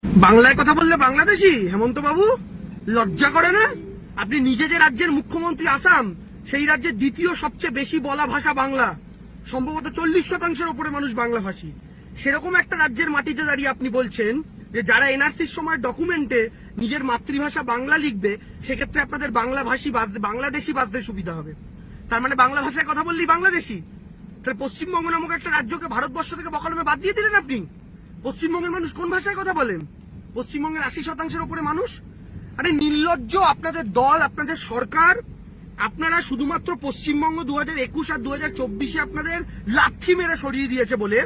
বাংলায় কথা বললে বাংলাদেশি? হেমন্ত বাবু লজ্জা করে না? আপনি নিজে যে রাজ্যের মুখ্যমন্ত্রী আসাম, সেই রাজ্যের দ্বিতীয় সবচেয়ে বেশি বলা ভাষা বাংলা, সম্ভবত 40% উপরে মানুষ বাংলা ভাষী। সেরকম একটা রাজ্যের মাটিতে দাঁড়িয়ে আপনি বলছেন যে যারা এনআরসির সময় ডকুমেন্টে নিজের মাতৃভাষা বাংলা লিখবে, সেক্ষেত্রে আপনাদের বাংলাদেশি বাঁচতে সুবিধা হবে। তার মানে বাংলা ভাষায় কথা বললেই বাংলাদেশি? তাহলে পশ্চিমবঙ্গ নামক একটা রাজ্যকে ভারতবর্ষ থেকে বকলমে বাদ দিয়ে দিলেন আপনি। পশ্চিমবঙ্গের মানুষ কোন ভাষায় কথা বলেন? পশ্চিমবঙ্গের 80% উপরে মানুষ। আরে নির্লজ্জ আপনাদের দল, আপনাদের সরকার। আপনারা শুধুমাত্র পশ্চিমবঙ্গ 2021 আর 2024 আপনাদের লাথি মেরে সরিয়ে দিয়েছে বলে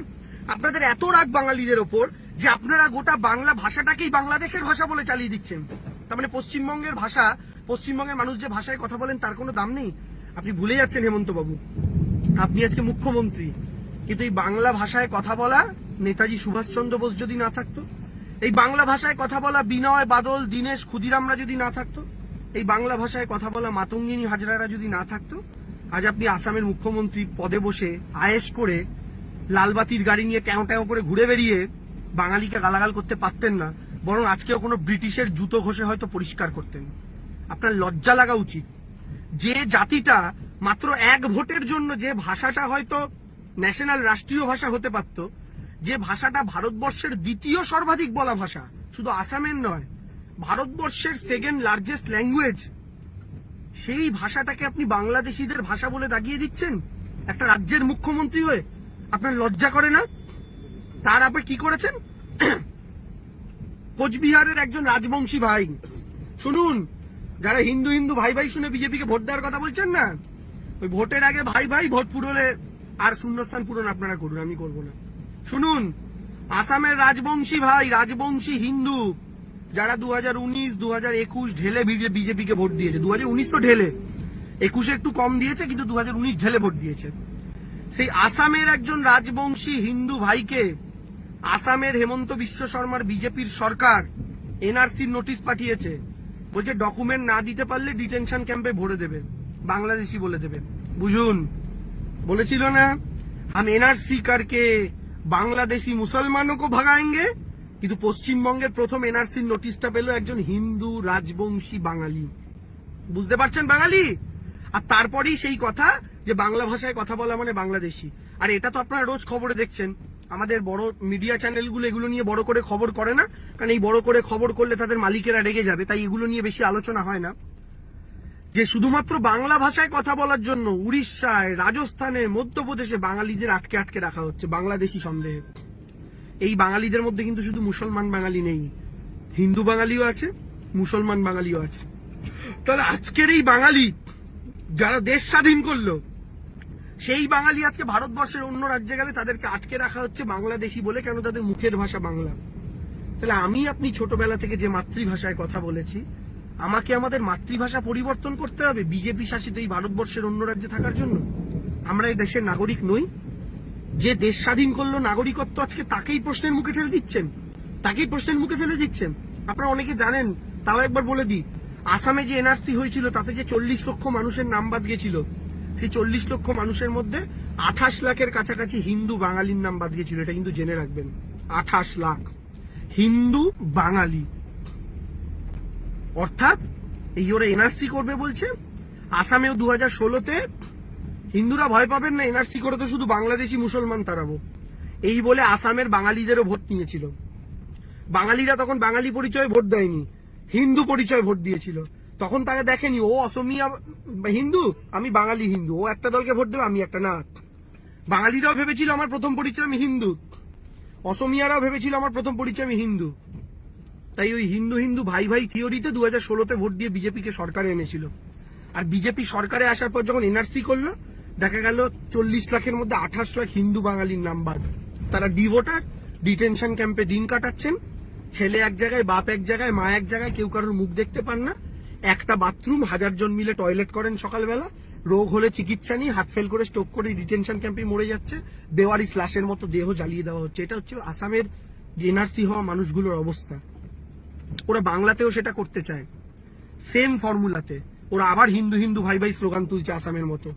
আপনাদের এত রাগ বাঙালিদের ওপর যে আপনারা গোটা বাংলা ভাষাটাকেই বাংলাদেশের ভাষা বলে চালিয়ে দিচ্ছেন। তার মানে পশ্চিমবঙ্গের ভাষা, পশ্চিমবঙ্গের মানুষ যে ভাষায় কথা বলেন তার কোনো দাম নেই। আপনি ভুলে যাচ্ছেন হেমন্ত বাবু, আপনি আজকে মুখ্যমন্ত্রী, কিন্তু এই বাংলা ভাষায় কথা বলা নেতাজি সুভাষচন্দ্র বোস যদি না থাকতো, এই বাংলা ভাষায় কথা বলা বিনয় বাদল দীনেশ ক্ষুদিরামরা যদি না থাকতো, এই বাংলা ভাষায় কথা বলা মাতঙ্গিনী হাজরারা যদি না থাকতো, আজ আপনি আসামের মুখ্যমন্ত্রী পদে বসে আয়েশ করে লালবাতির গাড়ি নিয়ে ট্যাও ট্যাও করে ঘুরে বেরিয়ে বাঙালিকে গালাগাল করতে পারতেন না, বরং আজকেও কোনো ব্রিটিশের জুতো ঘষে হয়তো পরিষ্কার করতেন। আপনার লজ্জা লাগা উচিত। যে জাতিটা মাত্র এক ভোটের জন্য যে ভাষাটা হয়তো ন্যাশনাল রাষ্ট্রীয় ভাষা হতে পারত, যে ভাষাটা ভারতবর্ষের দ্বিতীয় সর্বাধিক বলা ভাষা, শুধু আসামের নয়, ভারতবর্ষের সেকেন্ড লার্জেস্ট ল্যাঙ্গুয়েজ, সেই ভাষাটাকে আপনি বাংলাদেশিদের ভাষা বলে দাগিয়ে দিচ্ছেন একটা রাজ্যের মুখ্যমন্ত্রী হয়ে। আপনার লজ্জা করে না? তার আপনি কি করেছেন? কোচবিহারের একজন রাজবংশী ভাই, শুনুন, যারা হিন্দু হিন্দু ভাই ভাই শুনে বিজেপিকে ভোট দেওয়ার কথা বলছেন না, ওই ভোটের আগে ভাই ভাই, ভোট পুরোলে আর শূন্যস্থান পূরণ আপনারা করুন, আমি করবো না। শুনুন, আসামের রাজবংশী ভাই, রাজবংশী হিন্দু, যারা 2019 2021 ঢেলে বিজেপিকে ভোট দিয়েছে, 2019 তো ঢেলে, 21 একটু কম দিয়েছে, কিন্তু 2019 ঢেলে ভোট দিয়েছে, সেই আসামের একজন রাজবংশী হিন্দু ভাইকে আসামের হেমন্ত বিশ্ব শর্মার বিজেপির সরকার এনআরসির নোটিশ পাঠিয়েছে। বলছে ডকুমেন্ট না দিতে পারলে ডিটেনশন ক্যাম্পে ভরে দেবে, বাংলাদেশি বলে দেবে। বুঝুন, বলেছিল না हम एनआरसी करके বাংলাদেশি মুসলমানও কো ভাগাएंगे, কিন্তু পশ্চিমবঙ্গের প্রথম এনআরসির নোটিশটা পেল একজন হিন্দু রাজবংশী বাঙালি। বুঝতে পারছেন বাঙালি? আর তারপরেই সেই কথা যে বাংলা ভাষায় কথা বলা মানে বাংলাদেশি। আর এটা তো আপনারা রোজ খবরে দেখছেন, আমাদের বড় মিডিয়া চ্যানেলগুলো এগুলো নিয়ে বড় করে খবর করে না, কারণ এই বড় করে খবর করলে তাদের মালিকেরা রেগে যাবে, তাই এগুলো নিয়ে বেশি আলোচনা হয় না। যে শুধুমাত্র বাংলা ভাষায় কথা বলার জন্য উড়িষ্যায়, রাজস্থানে, মধ্যপ্রদেশে বাঙালিদের আটকে আটকে রাখা হচ্ছে বাংলাদেশি সন্দেহে। এই বাঙালিদের মধ্যে কিন্তু শুধু মুসলমান বাঙালি নেই, হিন্দু বাঙালিও আছে, মুসলমান বাঙালিও আছে। তাহলে আজকের এই বাঙালি যারা দেশ স্বাধীন করলো, সেই বাঙালি আজকে ভারতবর্ষের অন্য রাজ্যে গেলে তাদেরকে আটকে রাখা হচ্ছে বাংলাদেশি বলে, কেন তাদের মুখের ভাষা বাংলা। তাহলে আমি আপনি ছোটবেলা থেকে যে মাতৃভাষায় কথা বলেছি, আমাকে আমাদের মাতৃভাষা পরিবর্তন করতে হবে বিজেপি শাসিত এই ভারতবর্ষের অন্য রাজ্যে থাকার জন্য? আমরা এই দেশের নাগরিক নই? যে দেশ স্বাধীন করলো, নাগরিকত্ব আজকে তাকেই প্রশ্নের মুখে ফেলে দিচ্ছেন, তাকেই প্রশ্নের মুখে ফেলে দিচ্ছেন। আপনারা অনেকে জানেন, তাও একবার বলে দিই, আসামে যে এনআরসি হয়েছিল তাতে যে 40 লক্ষ মানুষের নাম বাদ গেছিল, সেই 40 লক্ষ মানুষের মধ্যে 28 লাখের কাছাকাছি হিন্দু বাঙালির নাম বাদ গেছিল। এটা কিন্তু জেনে রাখবেন, 28 লাখ হিন্দু বাঙালি। অর্থাৎ এই ওরা এনআরসি করবে বলছে, আসামেও 2016-তে হিন্দুরা ভয় পাবেন না, এনআরসি করে তো শুধু বাংলাদেশি মুসলমান তাড়াবো, এই বলে আসামের বাঙালিদেরও ভোট নিয়েছিল। বাঙালিরা তখন বাঙালি পরিচয় ভোট দেয়নি, হিন্দু পরিচয় ভোট দিয়েছিল। তখন তারা দেখেনি ও অসমিয়া হিন্দু, আমি বাঙালি হিন্দু, ও একটা দলকে ভোট দেবে, আমি একটা না। বাঙালিরাও ভেবেছিল আমার প্রথম পরিচয় আমি হিন্দু, অসমিয়ারাও ভেবেছিল আমার প্রথম পরিচয় আমি হিন্দু। তাই ওই হিন্দু হিন্দু ভাই ভাই থিওরিতে 2016-তে ভোট দিয়ে বিজেপিকে সরকারে এনেছিল। আর বিজেপি সরকারে আসার পর যখন এনআরসি করলো, দেখা গেল 40 লাখের মধ্যে 28 লাখ হিন্দু বাঙালির নাম বাদ। তারা ডিভোটার, ডিটেনশন ক্যাম্পে দিন কাটাচ্ছেন, ছেলে এক জায়গায়, বাপ এক জায়গায়, মা এক জায়গায়, কেউ কারোর মুখ দেখতে পান না, একটা বাথরুম, 1000 জন মিলে টয়লেট করেন সকালবেলা, রোগ হলে চিকিৎসা নিয়ে হাত ফেল করে স্ট্রোক করে ডিটেনশন ক্যাম্পে মরে যাচ্ছে, বেওয়ারিশ লাশের মতো দেহ জ্বালিয়ে দেওয়া হচ্ছে। এটা হচ্ছে আসামের এনআরসি হওয়া মানুষগুলোর অবস্থা। ওরা বাংলাতেও সেটা করতে চায়, সেম ফর্মুলাতে। ওরা আবার হিন্দু হিন্দু ভাই ভাই স্লোগান তুলছে আসামের মতো।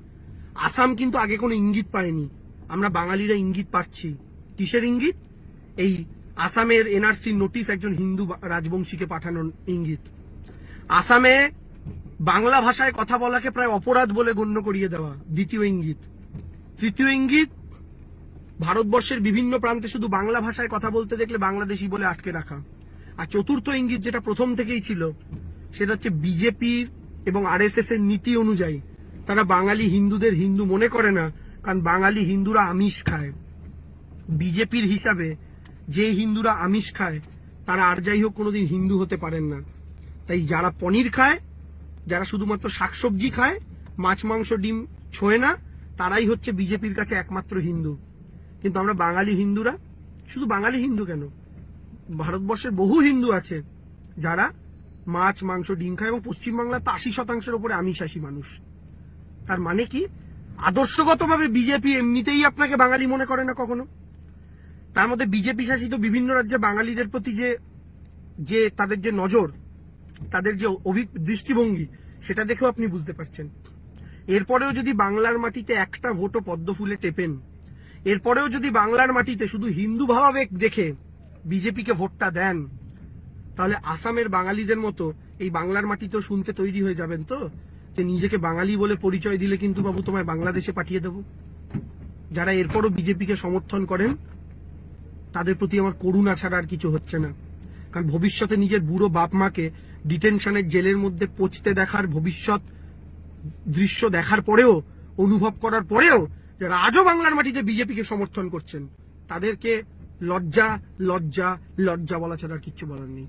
আসাম কিন্তু আগে কোনো ইঙ্গিত পায়নি, আমরা বাঙালিরা ইঙ্গিত পাচ্ছি। কিসের ইঙ্গিত? এই আসামের এনআরসি নোটিশ একজন হিন্দু রাজবংশীকে পাঠানোর ইঙ্গিত। আসামে বাংলা ভাষায় কথা বলাকে প্রায় অপরাধ বলে গণ্য করিয়ে দেওয়া দ্বিতীয় ইঙ্গিত। তৃতীয় ইঙ্গিত, ভারতবর্ষের বিভিন্ন প্রান্তে শুধু বাংলা ভাষায় কথা বলতে দেখলে বাংলাদেশি বলে আটকে রাখা। আর চতুর্থ ইঙ্গিত, যেটা প্রথম থেকেই ছিল, সেটা হচ্ছে বিজেপির এবং আরএসএস এর নীতি অনুযায়ী তারা বাঙালি হিন্দুদের হিন্দু মনে করে না, কারণ বাঙালি হিন্দুরা আমিষ খায়। বিজেপির হিসাবে যে হিন্দুরা আমিষ খায় তারা আর যাই হোক কোনোদিন হিন্দু হতে পারেন না। তাই যারা পনির খায়, যারা শুধুমাত্র শাকসবজি খায়, মাছ মাংস ডিম ছোঁয় না, তারাই হচ্ছে বিজেপির কাছে একমাত্র হিন্দু। কিন্তু আমরা বাঙালি হিন্দুরা, শুধু বাঙালি হিন্দু কেন, ভারতবর্ষের বহু হিন্দু আছে যারা মাছ মাংস ডিম খায়, এবং পশ্চিমবাংলার তো 80% উপরে আমিষাশী মানুষ। তার মানে কি, আদর্শগতভাবে বিজেপি এমনিতেই আপনাকে বাঙালি মনে করে না কখনো। তার মধ্যে বিজেপি শাসিত বিভিন্ন রাজ্যে বাঙালিদের প্রতি যে তাদের যে নজর, তাদের যে দৃষ্টিভঙ্গি, সেটা দেখেও আপনি বুঝতে পারছেন। এরপরেও যদি বাংলার মাটিতে একটা ভোটও পদ্ম ফুলে টেপেন, এরপরেও যদি বাংলার মাটিতে শুধু হিন্দু ভাবাবেগ দেখে বিজেপিকে ভোটটা দেন, তাহলে আসামের বাঙালিদের মতো এই বাংলার মাটিতেও শুনতে তৈরি হয়ে যাবেন তো যে নিজেকে বাঙালি বলে পরিচয় দিলে কিন্তু বাবু তোমায় বাংলাদেশে পাঠিয়ে দেব। যারা এরপরও বিজেপিকে সমর্থন করেন তাদের প্রতি আমার করুণা ছাড়া আর কিছু হচ্ছে না। কারণ ভবিষ্যতে নিজের বুড়ো বাপ মাকে ডিটেনশনের জেলের মধ্যে পচতে দেখার ভবিষ্যৎ দৃশ্য দেখার পরেও, অনুভব করার পরেও যারা আজও বাংলার মাটিতে বিজেপিকে সমর্থন করছেন, তাদেরকে লজ্জা লজ্জা লজ্জা বলা ছাড়া আর কিচ্ছু বলার নেই।